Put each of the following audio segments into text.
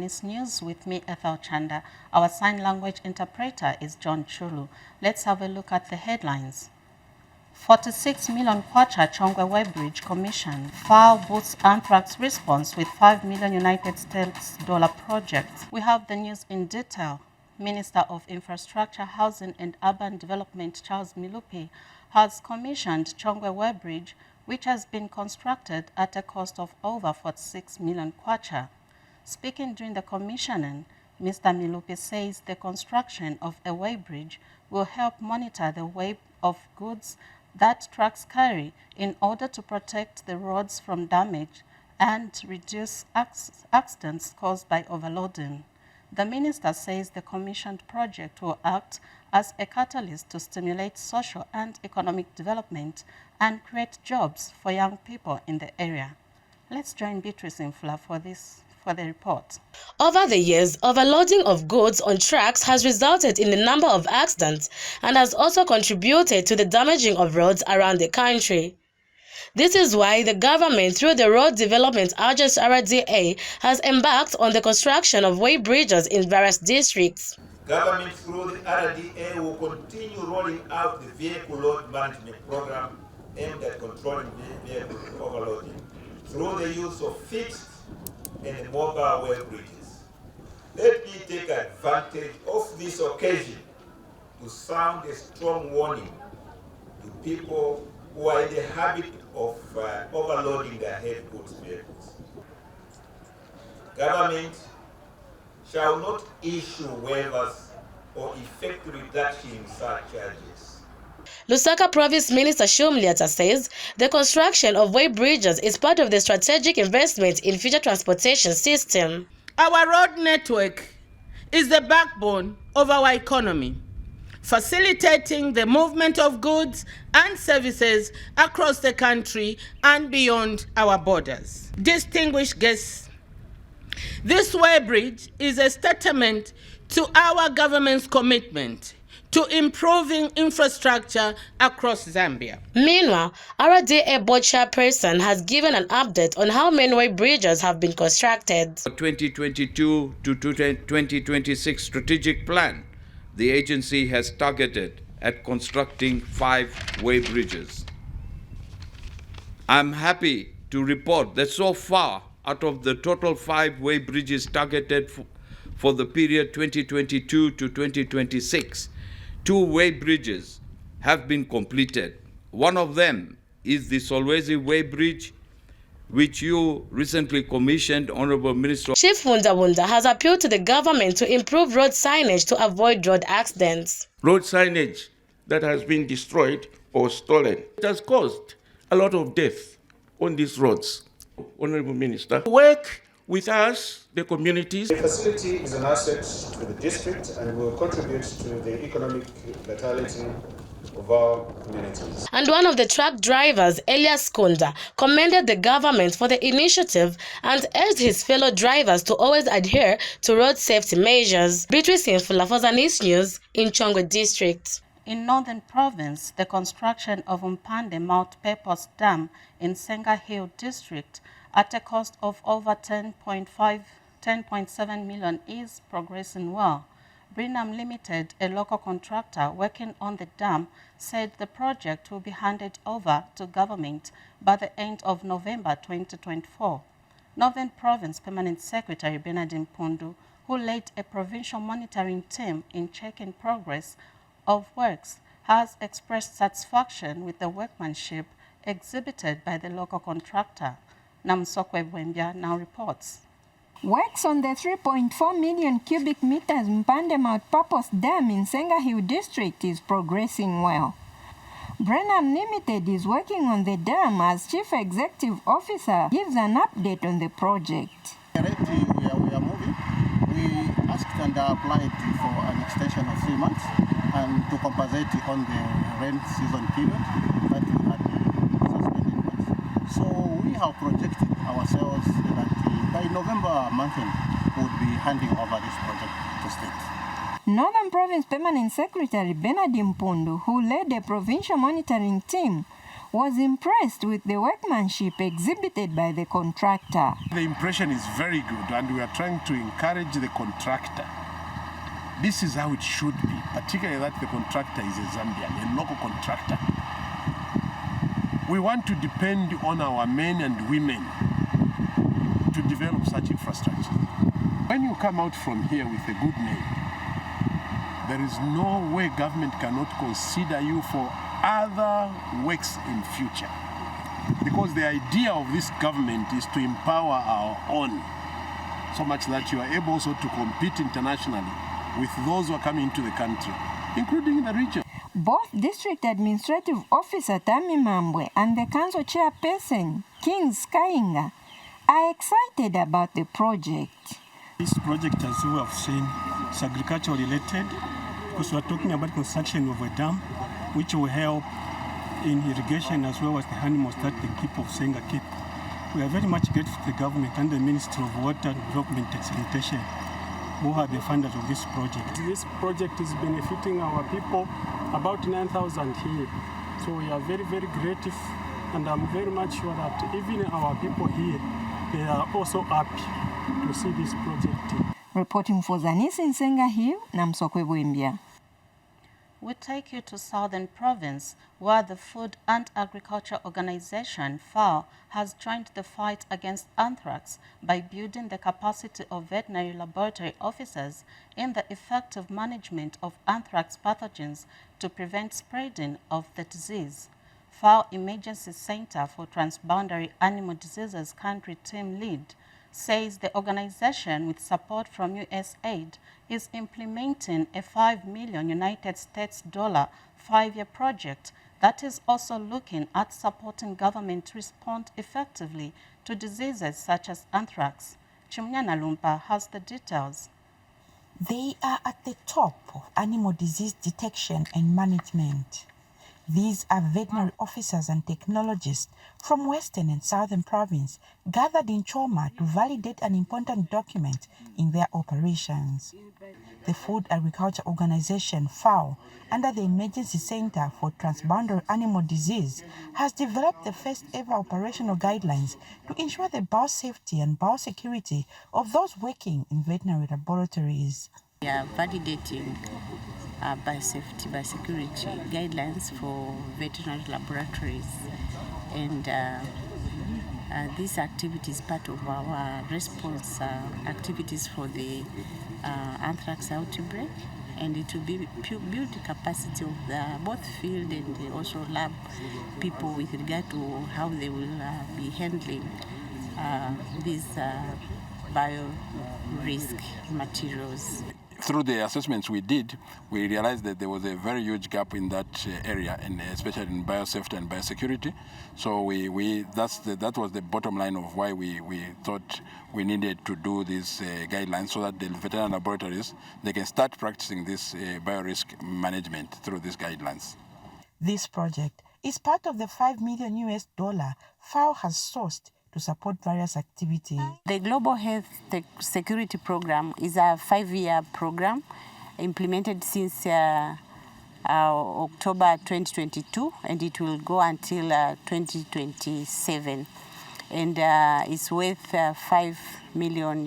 Zanis News with me, Ethel Chanda. Our sign language interpreter is John Chulu. Let's have a look at the headlines. 46 million kwacha Chongwe Weighbridge Commission. FAO boosts anthrax response with 5 million United States dollar projects. We have the news in detail. Minister of Infrastructure, Housing and Urban Development Charles Milupi has commissioned Chongwe Weighbridge, which has been constructed at a cost of over 46 million kwacha. Speaking during the commissioning, Mr. Milupi says the construction of a weighbridge will help monitor the weight of goods that trucks carry in order to protect the roads from damage and reduce accidents caused by overloading. The minister says the commissioned project will act as a catalyst to stimulate social and economic development and create jobs for young people in the area. Let's join Beatrice Infla for the report. Over the years, overloading of goods on trucks has resulted in a number of accidents and has also contributed to the damaging of roads around the country. This is why the government, through the Road Development Agency RDA, has embarked on the construction of weight bridges in various districts. Government, through the RDA, will continue rolling out the vehicle load management program aimed at controlling vehicle overloading through the use of fixed and mobile weight bridges. Let me take advantage of this occasion to sound a strong warning to people who are in the habit of overloading their heavy goods vehicles. Government shall not issue waivers or effect reduction in such charges. Lusaka Province Minister Shumliata says the construction of weight bridges is part of the strategic investment in future transportation system. Our road network is the backbone of our economy, facilitating the movement of goods and services across the country and beyond our borders. Distinguished guests, this weighbridge is a testament to our government's commitment to improving infrastructure across Zambia. Meanwhile, RDA board chairperson has given an update on how many weight bridges have been constructed. 2022 to 2026 strategic plan, the agency has targeted at constructing 5 weight bridges. I'm happy to report that so far, out of the total 5 weight bridges targeted for the period 2022 to 2026, 2 weight bridges have been completed. One of them is the Solwezi Weight Bridge, which you recently commissioned, Honorable Minister. Chief Wunda has appealed to the government to improve road signage to avoid road accidents. Road signage that has been destroyed or stolen, it has caused a lot of death on these roads. Honorable Minister, work with us, the communities. The facility is an asset to the district and will contribute to the economic vitality of our communities. And one of the truck drivers, Elias Kunda, commended the government for the initiative and urged his fellow drivers to always adhere to road safety measures. Beatrice Infula for Zanis News in Chongwe District. In Northern Province, the construction of Mpande Multipurpose Dam in Senga Hill District at a cost of over 10.7 million is progressing well. Brinham Limited, a local contractor working on the dam, said the project will be handed over to government by the end of November 2024. Northern Province Permanent Secretary Bernardine Pundu, who led a provincial monitoring team in checking progress of works, has expressed satisfaction with the workmanship exhibited by the local contractor. Namsokwe Bwembia now reports. Works on the 3.4 million cubic meters Mpande Multipurpose Dam in Senga Hill District is progressing well. Brenham Limited is working on the dam as Chief Executive Officer gives an update on the project. We are moving. We asked and applied for an extension of 3 months and to compensate on the rain season period that we had suspended works. So we have projected ourselves that by November month we would be handing over this project to state. Northern Province Permanent Secretary Bernardine Pundu, who led a provincial monitoring team was impressed with the workmanship exhibited by the contractor. The impression is very good, and we are trying to encourage the contractor. This is how it should be, particularly that the contractor is a Zambian, a local contractor. We want to depend on our men and women to develop such infrastructure. When you come out from here with a good name, there is no way government cannot consider you for other works in future. Because the idea of this government is to empower our own, so much that you are able also to compete internationally with those who are coming into the country, including the region. Both District Administrative Officer Tami Mambwe and the Council Chairperson, King Skainga, are excited about the project. This project, as we have seen, is agriculture related, because we are talking about construction of a dam, which will help in irrigation as well as the animals that they keep of Senga keep. We are very much grateful to the government and the Ministry of Water Development and Sanitation, who are the funders of this project. This project is benefiting our people, about 9,000 here. So we are very, very grateful, and I'm very much sure that even our people here, they are also happy to see this project. Reporting for Zanis in Senga Hill, Namsokwe Bwimbia. We take you to Southern Province, where the Food and Agriculture Organization, FAO, has joined the fight against anthrax by building the capacity of veterinary laboratory officers in the effective management of anthrax pathogens to prevent spreading of the disease. FAO Emergency Center for Transboundary Animal Diseases Country Team Lead says the organization, with support from USAID, is implementing a $5 million United States five-year project that is also looking at supporting government to respond effectively to diseases such as anthrax. Chimnyana Lumpa has the details. They are at the top of animal disease detection and management. These are veterinary officers and technologists from Western and Southern Province gathered in Choma to validate an important document in their operations. The Food Agriculture Organization, FAO, under the Emergency Center for Transboundary Animal Disease, has developed the first ever operational guidelines to ensure the biosafety and biosecurity of those working in veterinary laboratories. We are validating biosafety, biosecurity guidelines for veterinary laboratories, and this activity is part of our response activities for the anthrax outbreak, and it will build the capacity of both field and also lab people with regard to how they will be handling these bio-risk materials. Through the assessments we did, we realized that there was a very huge gap in that area, and especially in biosafety and biosecurity. So that was the bottom line of why we thought we needed to do these guidelines, so that the veterinary laboratories, they can start practicing this biorisk management through these guidelines. This project is part of the $5 million FAO has sourced to support various activities. The Global Health Security Program is a 5-year program implemented since October 2022, and it will go until 2027, and it's worth $5 million.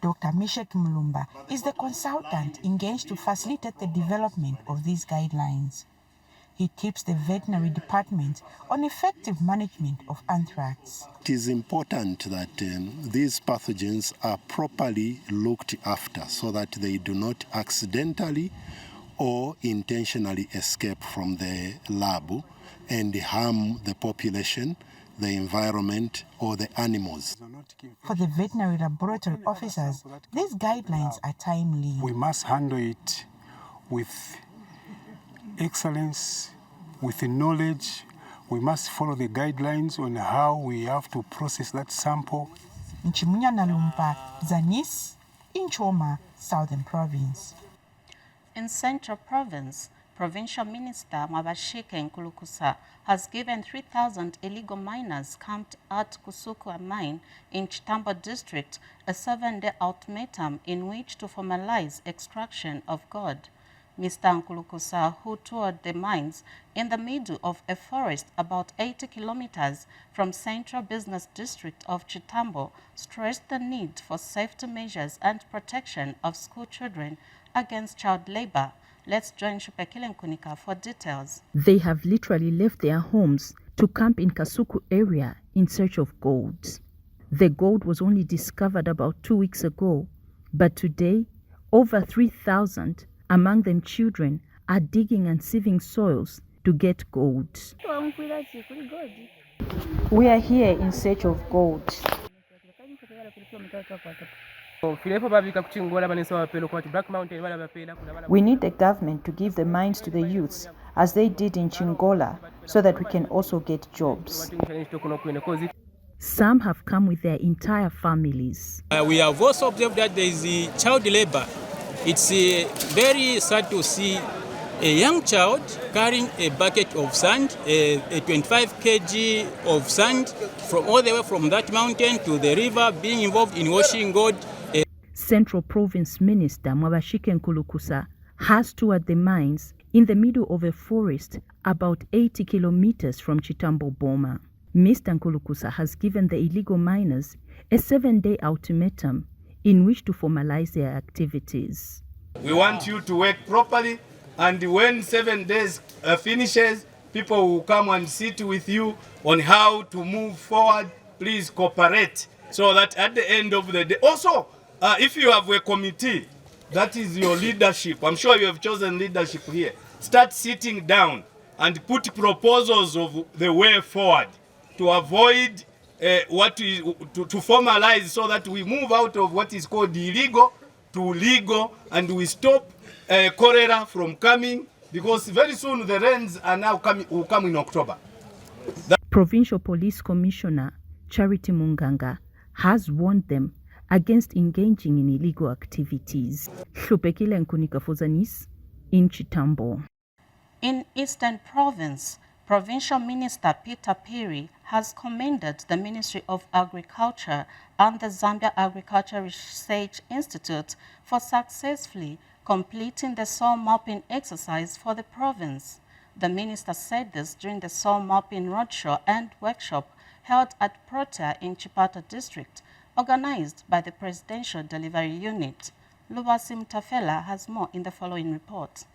Dr. Mishek Mulumba is the consultant engaged to facilitate the development of these guidelines. He keeps the veterinary department on effective management of anthrax. It is important that these pathogens are properly looked after so that they do not accidentally or intentionally escape from the lab and harm the population, the environment, or the animals. For the veterinary laboratory officers, these guidelines are timely. We must handle it with excellence, with the knowledge. We must follow the guidelines on how we have to process that sample. Nchimunyana Lumpa, Zanis, in Choma, Southern Province. In Central Province, Provincial Minister Mwabashike Nkulukusa has given 3,000 illegal miners camped at Kusukwa Mine in Chitambo District a 7-day ultimatum in which to formalize extraction of gold. Mr. Nkulukusa, who toured the mines in the middle of a forest about 80 kilometers from Central Business District of Chitambo, stressed the need for safety measures and protection of school children against child labor. Let's join Shupekile Nkunika for details. They have literally left their homes to camp in Kasuku area in search of gold. The gold was only discovered about 2 weeks ago, but today, over 3,000, among them children, are digging and sieving soils to get gold. We are here in search of gold. We need the government to give the mines to the youths, as they did in Chingola, so that we can also get jobs. Some have come with their entire families. We have also observed that there is child labor. It's very sad to see a young child carrying a bucket of sand, a 25 kg of sand, from all the way from that mountain to the river, being involved in washing gold. Central Province Minister Mwabashike Nkulukusa has toured the mines in the middle of a forest about 80 kilometers from Chitambo Boma. Mr. Nkulukusa has given the illegal miners a 7-day ultimatum in which to formalize their activities. We want you to work properly, and when 7 days finishes, people will come and sit with you on how to move forward. Please cooperate so that at the end of the day, also, if you have a committee, that is your leadership. I'm sure you have chosen leadership here. Start sitting down and put proposals of the way forward to avoid to formalize, so that we move out of what is called illegal to legal, and we stop cholera from coming, because very soon the rains are now will come in October. Provincial Police Commissioner Charity Munganga has warned them against engaging in illegal activities. Shupekile Nkunika for Zanis in Chitambo. In Eastern Province, Provincial Minister Peter Piri has commended the Ministry of Agriculture and the Zambia Agriculture Research Institute for successfully completing the soil mapping exercise for the province. The minister said this during the soil mapping roadshow and workshop held at Protea in Chipata District, organized by the Presidential Delivery Unit. Luwasim Tafela has more in the following report.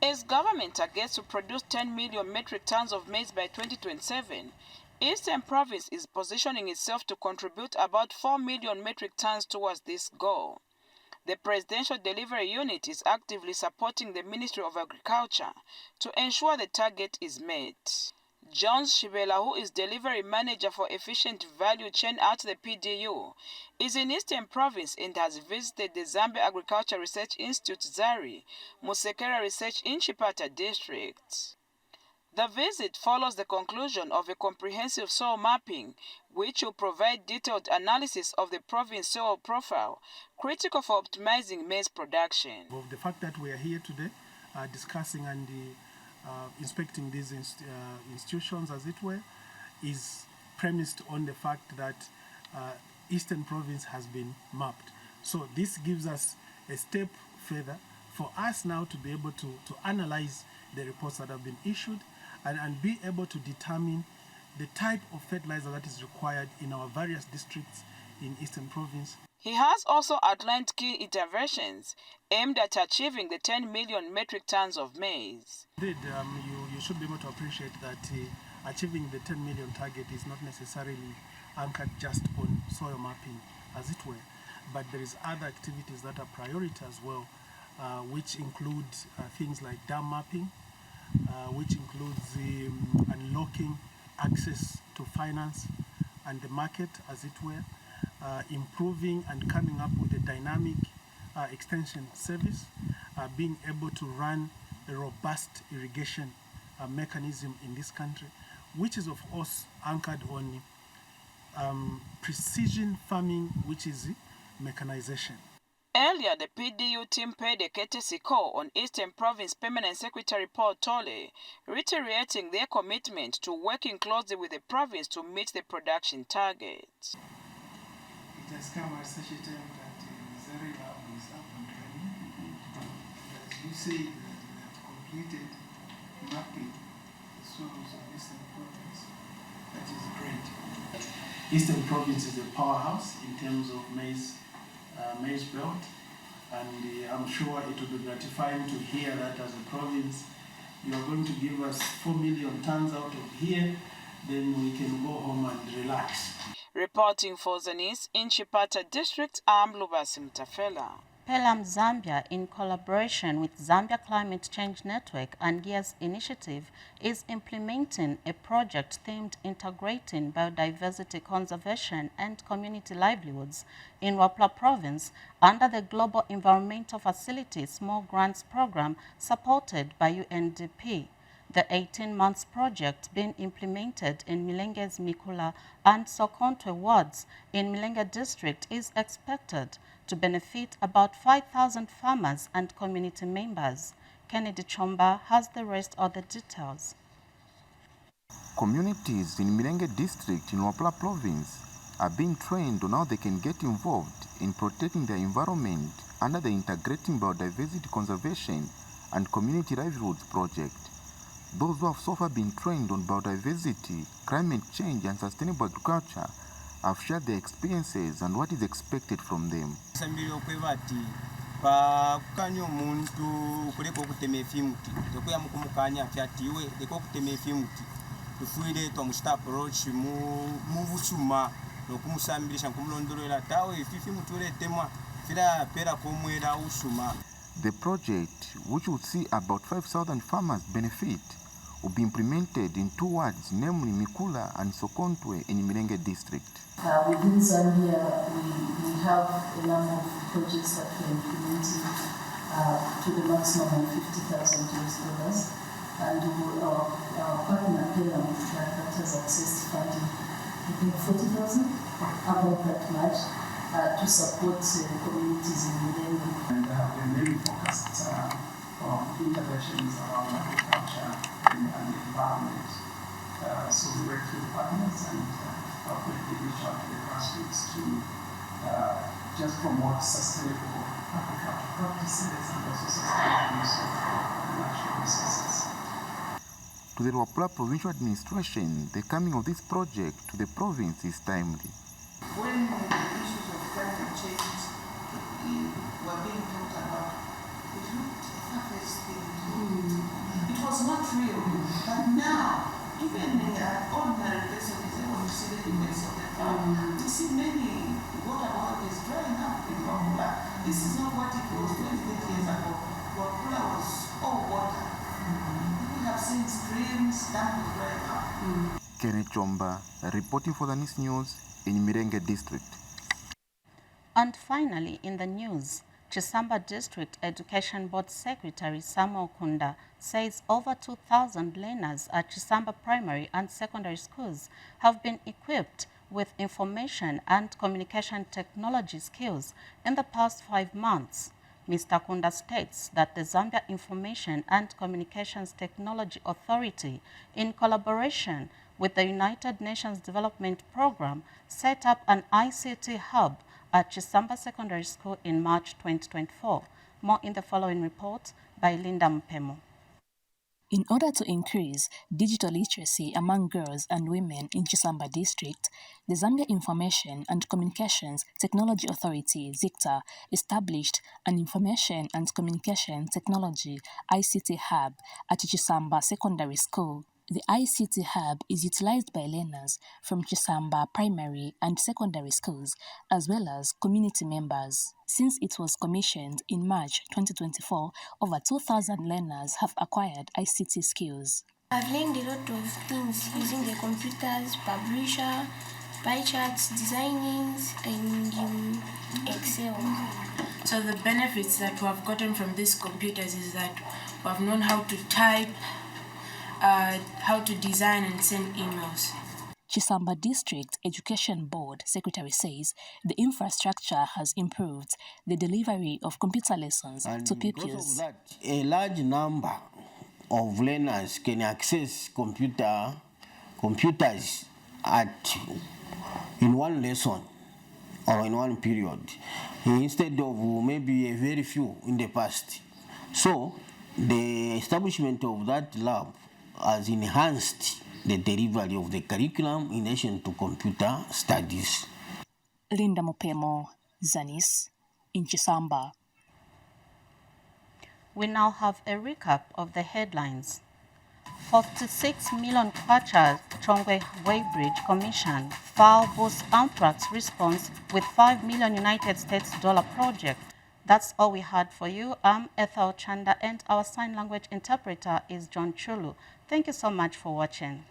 As government targets to produce 10 million metric tons of maize by 2027, Eastern Province is positioning itself to contribute about 4 million metric tons towards this goal. The Presidential Delivery Unit is actively supporting the Ministry of Agriculture to ensure the target is met. John Shibela, who is Delivery Manager for Efficient Value Chain at the PDU, is in Eastern Province and has visited the Zambia Agriculture Research Institute ZARI, Musekera Research in Chipata District. The visit follows the conclusion of a comprehensive soil mapping, which will provide detailed analysis of the province soil profile, critical for optimizing maize production. The fact that we are here today discussing and inspecting these institutions, as it were, is premised on the fact that Eastern Province has been mapped. So this gives us a step further for us now to be able to analyze the reports that have been issued and be able to determine the type of fertilizer that is required in our various districts in Eastern Province. He has also outlined key interventions aimed at achieving the 10 million metric tons of maize. Indeed, you should be able to appreciate that achieving the 10 million target is not necessarily anchored just on soil mapping, as it were, but there is other activities that are priority as well, which include things like dam mapping, which includes unlocking access to finance and the market, as it were, improving and coming up with a dynamic extension service, being able to run a robust irrigation mechanism in this country, which is of course anchored on precision farming, which is mechanization. Earlier, the PDU team paid a courtesy call on Eastern Province Permanent Secretary Paul Tole, reiterating their commitment to working closely with the province to meet the production targets. It has come at such a time that Zari Lab is up and running. As you say, completed mapping the soils of Eastern Province. That is great. Eastern Province is a powerhouse in terms of maize belt, and I'm sure it will be gratifying to hear that as a province you are going to give us 4 million tons out of here, then we can go home and relax. Reporting for Zanis in Chipata District, I'm Lubasi Mtafela. Pelam Zambia, in collaboration with Zambia Climate Change Network and GEARS Initiative, is implementing a project themed integrating biodiversity conservation and community livelihoods in Wapla Province under the Global Environmental Facility Small Grants Program supported by UNDP. The 18-month project being implemented in Milenge's Mikula and Sokontwe wards in Milenge District is expected to benefit about 5,000 farmers and community members. Kennedy Chomba has the rest of the details. Communities in Milenge District in Wapla Province are being trained on how they can get involved in protecting their environment under the Integrating Biodiversity Conservation and Community Livelihoods project. Those who have so far been trained on biodiversity, climate change and sustainable agriculture have shared their experiences and what is expected from them. Pakukanya omuntu kuleka okutema efimuti tekuya mukumukanya kyatiwe leka okutema efimuti tufuire twamushita approach mu busuma n'okumusambirisha nkumulondolera tawe efimuti uretemwa fira pera komwera usuma. The project, which would see about 5,000 farmers benefit, will be implemented in 2 wards, namely Mikula and Sokontwe in Milenge District. Within Zambia, we have a number of projects that we're implementing to the maximum of $50,000, and our partner Pelam that has accessed funding, I think 40,000, about that much, to support communities in Milenge. And we're very focused on interventions around agriculture and the environment. So we work with partners and we reach out to the grassroots to just promote sustainable agricultural practices and also sustainable use of natural resources. To the Wapla Provincial Administration, the coming of this project to the province is timely. When the issues of climate change were being talked about, it looked a far-fetched thing. It was not real. But now, even the ordinary person is able to see the effects of the drought. You see many water bodies drying up in Wapula. This is not what it was 28 years ago. Wapula was all water. We have seen streams, dams drying up. Kenneth Chomba, reporting for the Zanis News in Milenge District. And finally, in the news, Chisamba District Education Board Secretary Samuel Kunda says over 2,000 learners at Chisamba primary and secondary schools have been equipped with information and communication technology skills in the past 5 months. Mr. Kunda states that the Zambia Information and Communications Technology Authority, in collaboration with the United Nations Development Program, set up an ICT hub at Chisamba Secondary School in March 2024. More in the following report by Linda Mpemo. In order to increase digital literacy among girls and women in Chisamba District, the Zambia Information and Communications Technology Authority, ZICTA, established an Information and Communication Technology ICT hub at Chisamba Secondary School. The ICT hub is utilized by learners from Chisamba primary and secondary schools, as well as community members. Since it was commissioned in March 2024, over 2,000 learners have acquired ICT skills. I've learned a lot of things using the computers, publisher, pie charts, designings, and Excel. So the benefits that we have gotten from these computers is that we have known how to type, how to design and send emails. Chisamba District Education Board Secretary says the infrastructure has improved the delivery of computer lessons to pupils. Because of that, a large number of learners can access computers in one lesson or in one period, instead of maybe a very few in the past. So The establishment of that lab has enhanced the delivery of the curriculum in addition to computer studies. Linda Mupemo, Zanis, in Chisamba. We now have a recap of the headlines. 46 million kwacha Chongwe Weighbridge Commission file boosts anthrax response with 5 million United States dollar project. That's all we had for you. I'm Ethel Chanda and our sign language interpreter is John Chulu. Thank you so much for watching.